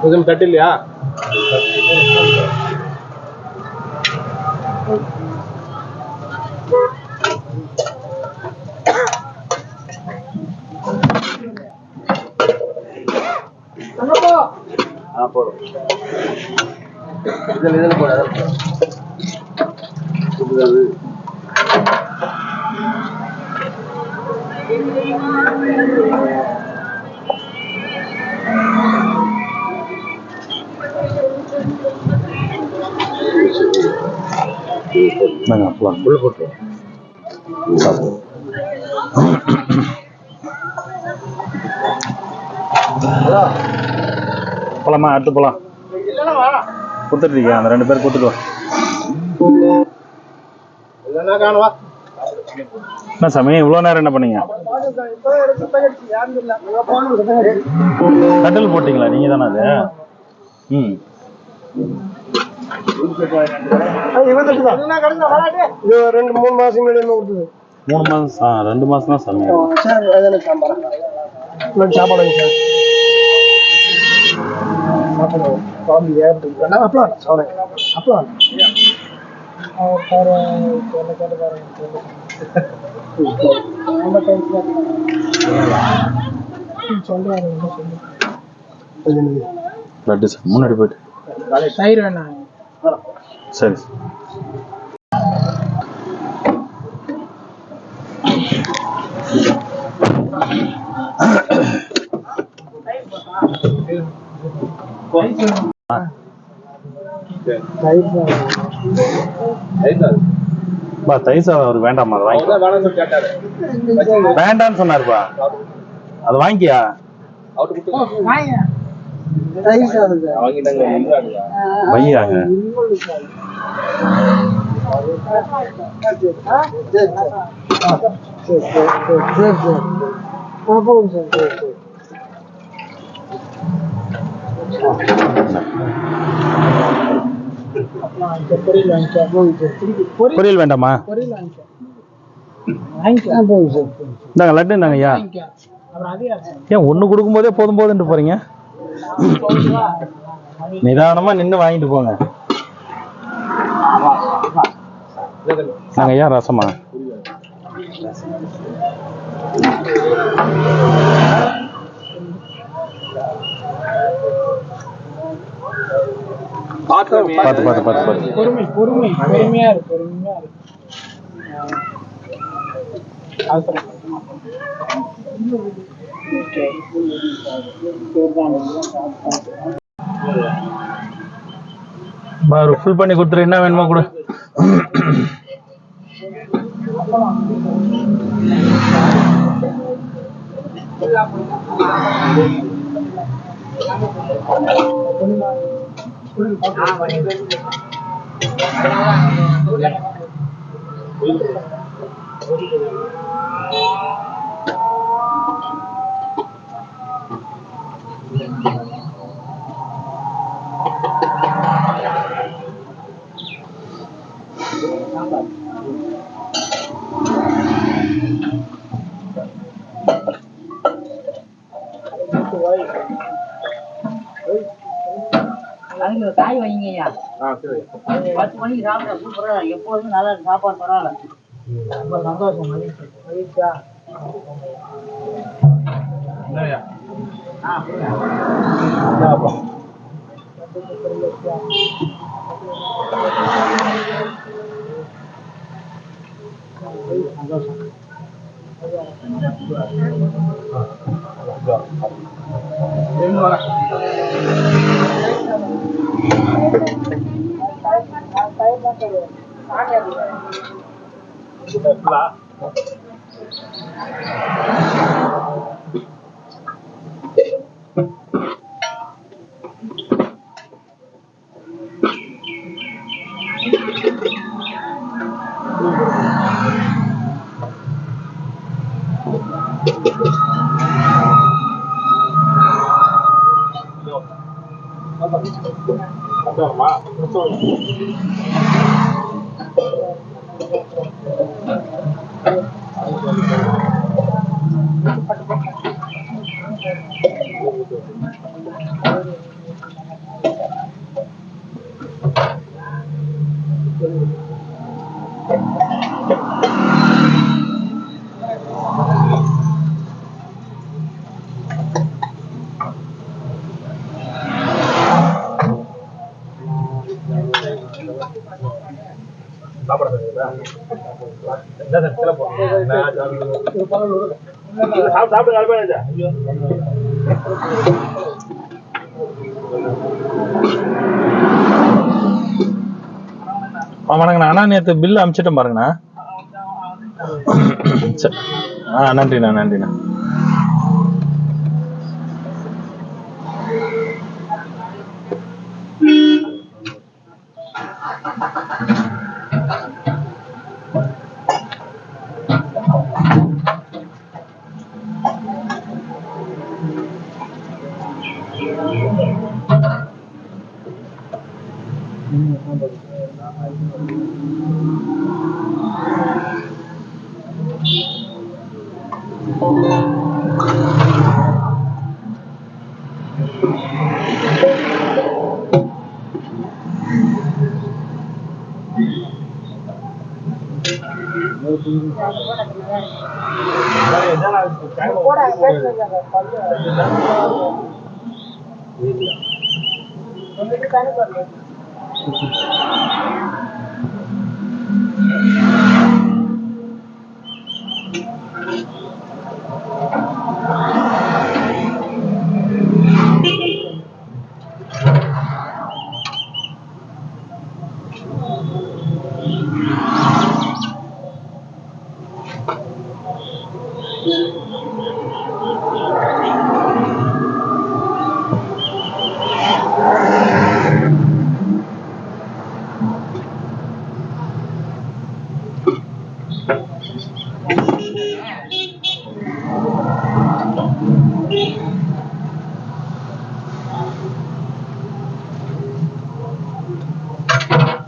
கொஞ்சம் தட்டு இல்லையா? போதும். இதில் போட உள்ள போட்டு போலாமா? அடுத்து போலாம். கொடுத்துட்டு அந்த 2 பேர் கொடுத்துட்டு வா. என்ன சாமி இவ்வளோ நேரம் என்ன பண்ணீங்க? கட்டில் போட்டீங்களா நீங்க தானே அது? ம் 2-3 மாசம் முன்னாடி கொடுத்தது. 3 மாசம் 2 மாசம் தான் சாமி. சாப்பாடு குழம்பு அப்பலாம் அப்பலாம் லட்டு சார் முன்னாடி போயிட்டு தயிர் வேணாம். சரி தயிர் சாதம் அவருக்கு வேண்டாமா? அது வாங்கி வேண்டான்னு சொன்னாருப்பா. அது வாங்கிக்கியா? வையாங்க பொரியல் வேண்டாமா? இந்தாங்க லட்டு இந்தாங்க ஐயா. ஏன் ஒண்ணு கொடுக்கும் போதே போதும் போதுன்ட்டு போறீங்க? நிதானமா நின்று வாங்கிட்டு போங்க. நாங்க ஐயா ரசமா பார்த்து பொறுமையா இருக்கு. ஃபுல் பண்ணி கொடுத்துரு. என்ன வேணுமோ கொடு. காய் வைங்கய்யா. 10 மணிக்கு சாப்பிட சூப்பரா எப்போதும் நல்லா சாப்பாடு பரவாயில்ல. ரொம்ப சந்தோஷம். மகிழ்ச்சியா சந்தோஷம். வணக்கண்ணா. அண்ணா நேற்று பில்லு அனுப்பிச்சிட்டேன் பாருங்கண்ணா. நன்றிண்ணா நன்றிண்ணா.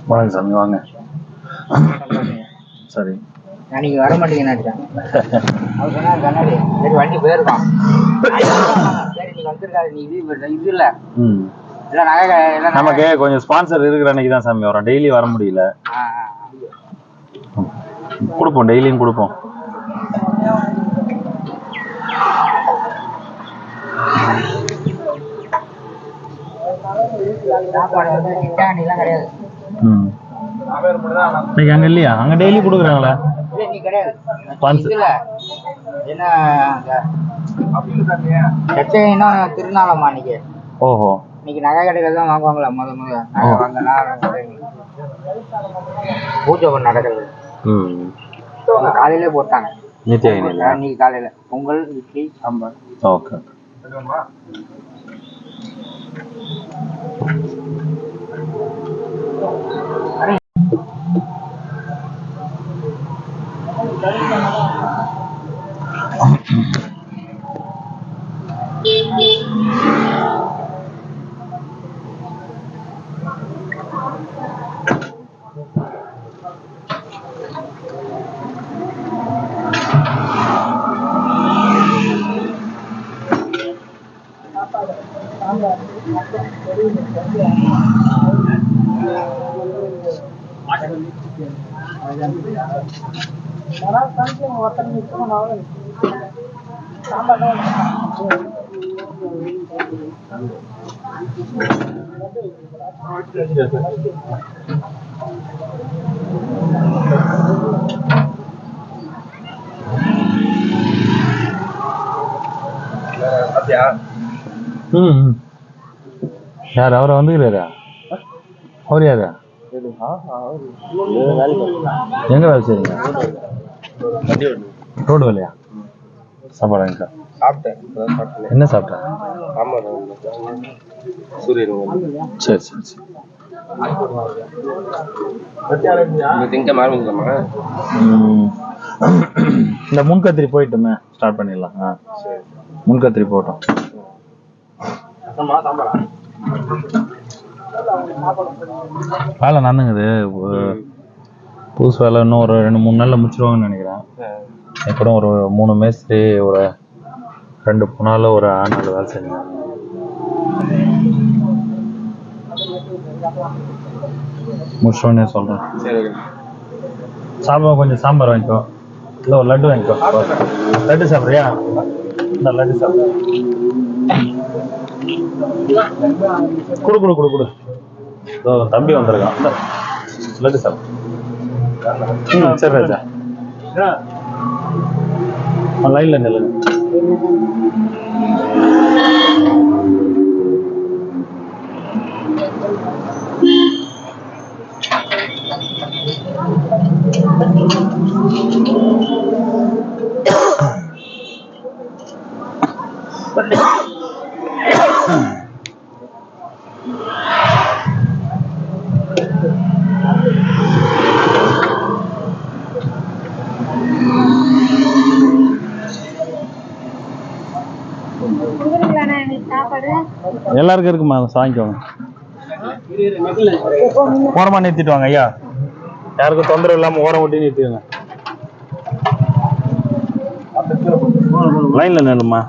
வாங்க சாமி வாங்க. சரி அன்னைக்கு வர மாட்டேங்க. அவர் சொன்னார் கண்ணாடி சரி வண்டி போயிருக்கான். சரி நீங்க வந்துருக்காரு நீ இது இல்ல இல்ல நகை நமக்கு கொஞ்சம் ஸ்பான்சர் இருக்கிற அன்னைக்கு தான் சாமி வரும். டெய்லி வர முடியல. கொடுப்போம், டெய்லியும் கொடுப்போம். சாப்பாடு வந்து சிட்டாணிலாம் கிடையாது. இன்னைக்கு அங்க இல்லையா? அங்க டெய்லி கொடுக்குறாங்களா? நீ கிடையாது ஸ்பான்சர் இல்ல என்ன சட்டைன்னா திருநாளம்மா இன்னைக்கு. ஓஹோ. இன்னைக்கு நகை கடைகள் தான் வாங்குவாங்களா முத நகை வாங்கினா பூஜை பண்ண நடக்கிறது. காலையில போட்டாங்க இன்னைக்கு காலையில பொங்கல் இட்லி சாம்பார். ஓகே. யார் அவரை வந்துக்கிறாரா? அவர் யாரா? எங்க வேலை செய்றீங்க? ரோடு வேலையா? சாப்பாடு என்ன சாப்பிட்டேன்? சரி சரி சரி. இந்த முன்கத்திரி போயிட்டுமே ஸ்டார்ட் பண்ணிடலாம். முன்கத்திரி போட்டோம். வேலை நடந்துங்குது. புதுசு வேலை இன்னும் ஒரு 2-3 நாளில் முடிச்சிருவாங்கன்னு நினைக்கிறேன். கூட ஒரு 3 மேஸ்திரி, ஒரு 2 புனால, ஒரு 4 வேலை செஞ்சேன். முடிச்சோடனே சொல்கிறேன். சாப்பிட கொஞ்சம் சாம்பார் வாங்கிக்கோ, இல்லை ஒரு லட்டு வாங்கிக்கோ. லட்டு சாப்பிட்றியா? இந்த லட்டு சாப்பிட்ற குடு குடு குடு குடு. தம்பி வந்திருக்கான். லட்டு சாப்பிடு. சரி ராஜா லைன்ல நில்லுங்க. எல்லாருக்கும் இருக்குமா வாங்கிக்கோங்க. ஓரமா நிறுத்திட்டு வாங்க ஐயா, யாருக்கும் தொந்தரவு இல்லாம ஓரம் விட்டு நிறுத்திடுங்க. லைன்ல நில்லுமா.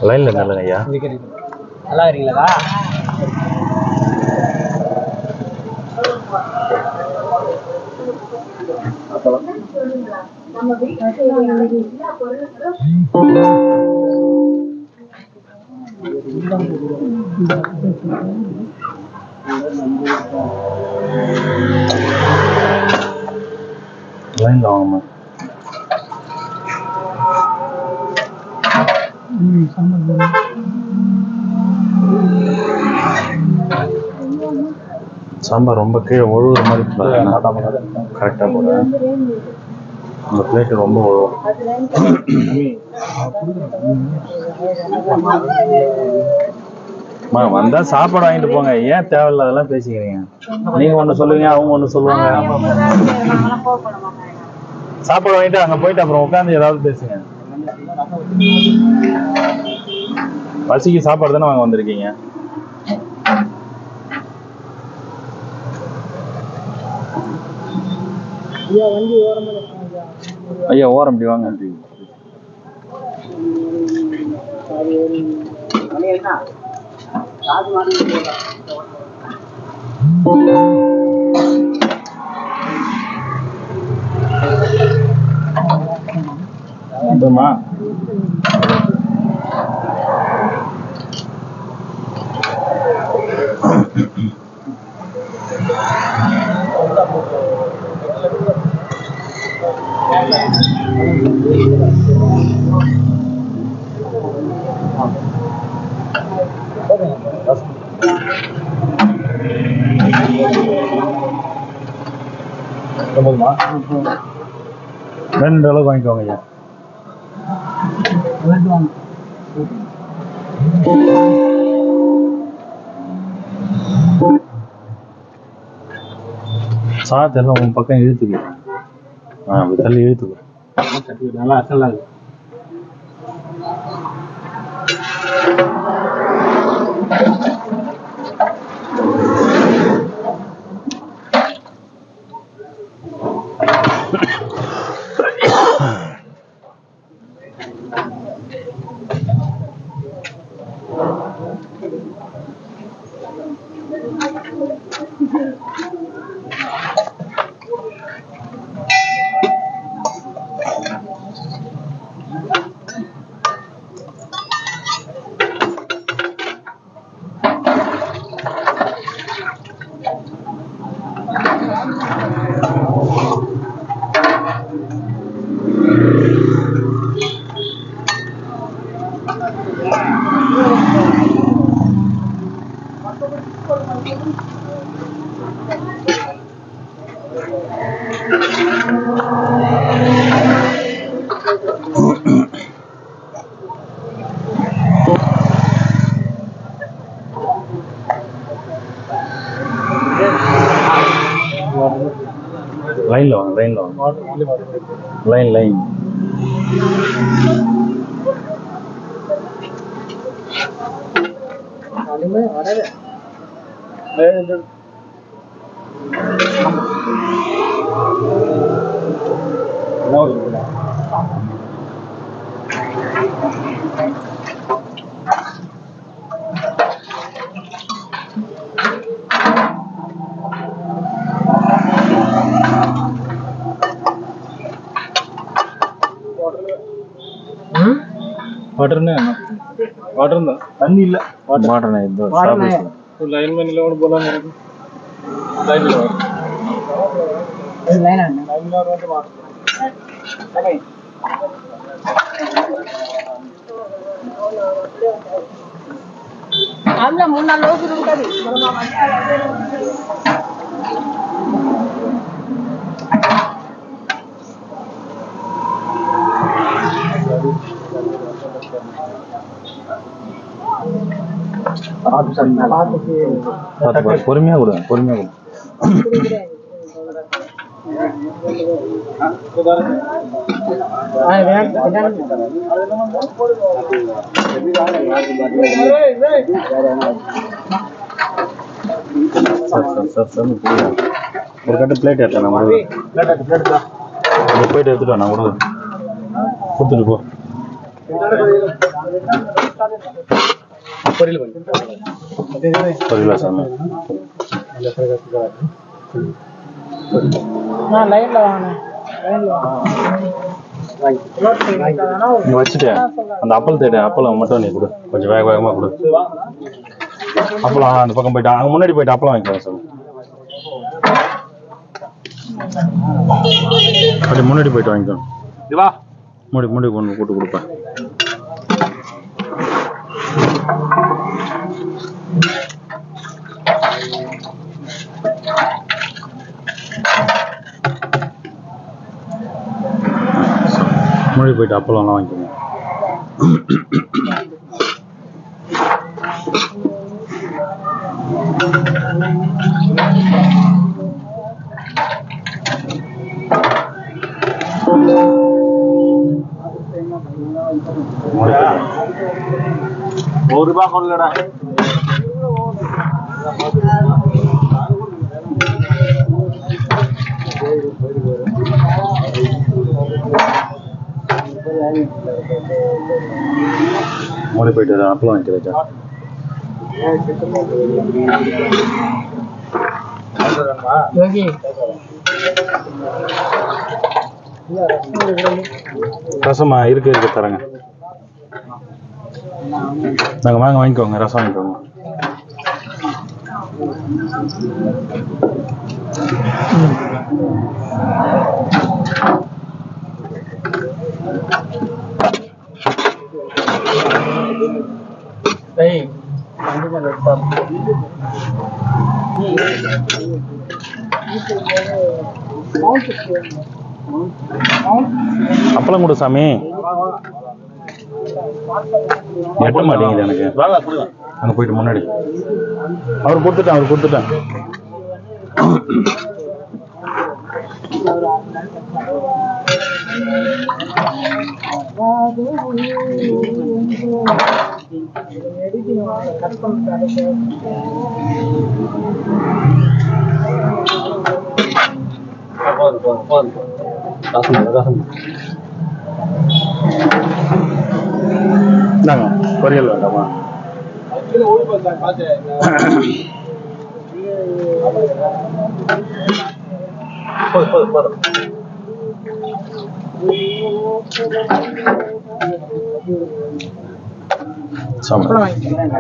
லைன்ல நல்லங்க ஐயா. நல்லா இருக்கீங்களா? லைன்ல வாங்கம்மா. சாம்பார் ரொம்ப கீழே ஒழுகுற மாதிரி கரெக்டாக போட. அந்த பிளேட்டு ரொம்ப ஒழுகும். வந்தா சாப்பாடு வாங்கிட்டு போங்க, ஏன் தேவையில்லாதெல்லாம் பேசிக்கிறீங்க? நீங்க ஒண்ணு சொல்லுவீங்க, அவங்க ஒண்ணு சொல்லுவாங்க. சாப்பாடு வாங்கிட்டு அங்க போயிட்டு அப்புறம் உட்காந்து ஏதாவது பேசுங்க. பசிக்கு சாப்பாடு தானே வாங்க வந்திருக்கீங்க. ஐயா ஓரம் இப்படி வாங்க. ரெண்டு அளவு வாங்கிக்கோங்க ஐயா. சாதெல்லாம் உன் பக்கம் இழுத்துக்கு. அப்படி தள்ளி இழுத்துக்கு. நல்லா அசலா இருக்கு. லைன்ல வாங்க லைன் वाटर ना தண்ணி இல்ல வாட்டர் இது लाइन में नहीं बोला मेरे को लाइन में லைனா लाइन में வந்து वाटर అందులో 3-4 రోజులు ఉంటది பொறுமையா கொடுங்க ஒரு கட்டு பிளேட் எடுத்தேன் நான் போயிட்டு எடுத்துட்டு நான் கொடுத்துட்டு போ சாமி லைன்ல வாங்க நீ வச்சுட்டு அந்த அப்பளம் தேடு அப்பளம் மட்டும் நீ கொடு கொஞ்சம் வேகமா கொடு அப்பளம் அந்த பக்கம் போயிட்டு அங்க முன்னாடி போயிட்டு அப்பளம் வாங்கிக்கலாம் சார் அப்படி முன்னாடி போயிட்டு வாங்கிக்கணும் வா முன்னாடி கொண்டு போட்டு கொடுப்பேன் முன்னாடி போயிட்டு அப்பளம்லாம் வாங்கிக்கோங்க ₹1 கொள்ளடா முன்னாடி போயிட்டு அப்பளம் வாங்கிக்கிறேன் யோகி ரசமா இருக்கு தரேங்க நாங்க வாங்கிக்கோங்க ரசம் வாங்கிக்கோங்க அப்பளம் கொடு சாமி எட்ட மாட்டேங்குது எனக்கு அங்க போயிட்டு முன்னாடி அவர் கொடுத்துட்டேன் பொரியல் வேண்டாமா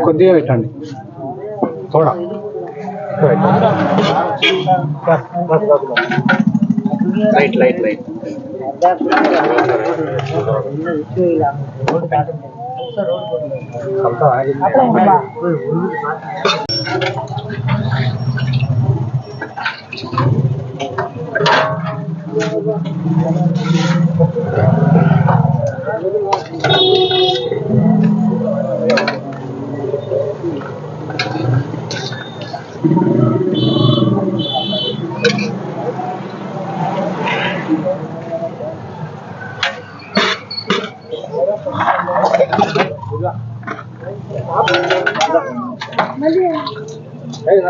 కొద్దిగా పెట్టండి తోడా లైట్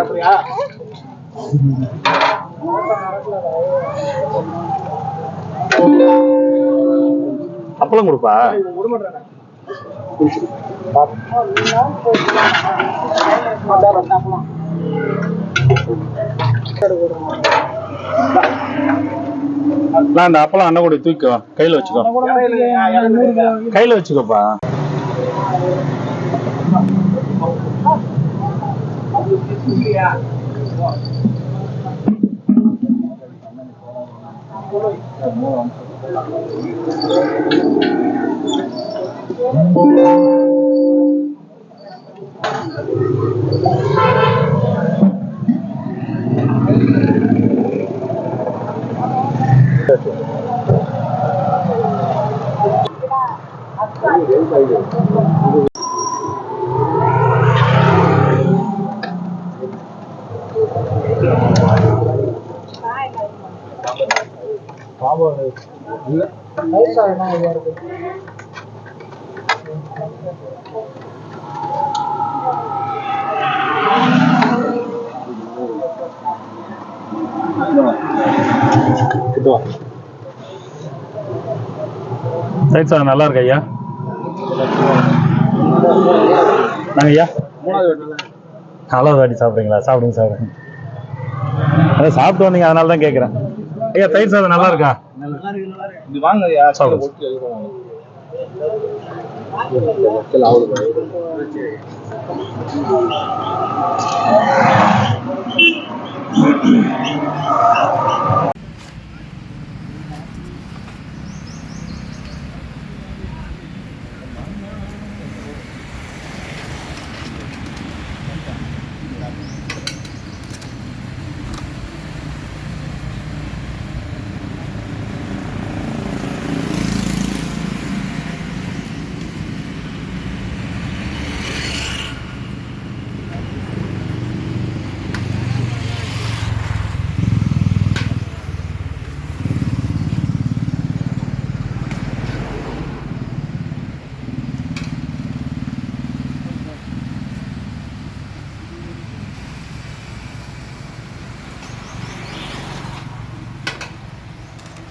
அப்படியா? அப்பளம் கொடுப்பா. நான் அந்த அப்பளம் அண்ணன் கூட தூக்கிக்கோ, கையில வச்சுக்கோ, கையில வச்சுக்கோப்பா. ரைட் சார், நல்லா இருக்கு ஐயா. நாங்க ஐயா 4வது வாட்டி சாப்பிட்றீங்களா? சாப்பிடுங்க சாப்பிடுங்க. அதான் சாப்பிட்டு வந்தீங்க, அதனால தான் கேட்குறேன். ஐயா தயிர் சாதம் நல்லா இருக்கா? இது வாங்க ஐயா, சாப்பிடுங்க. ஒட்டி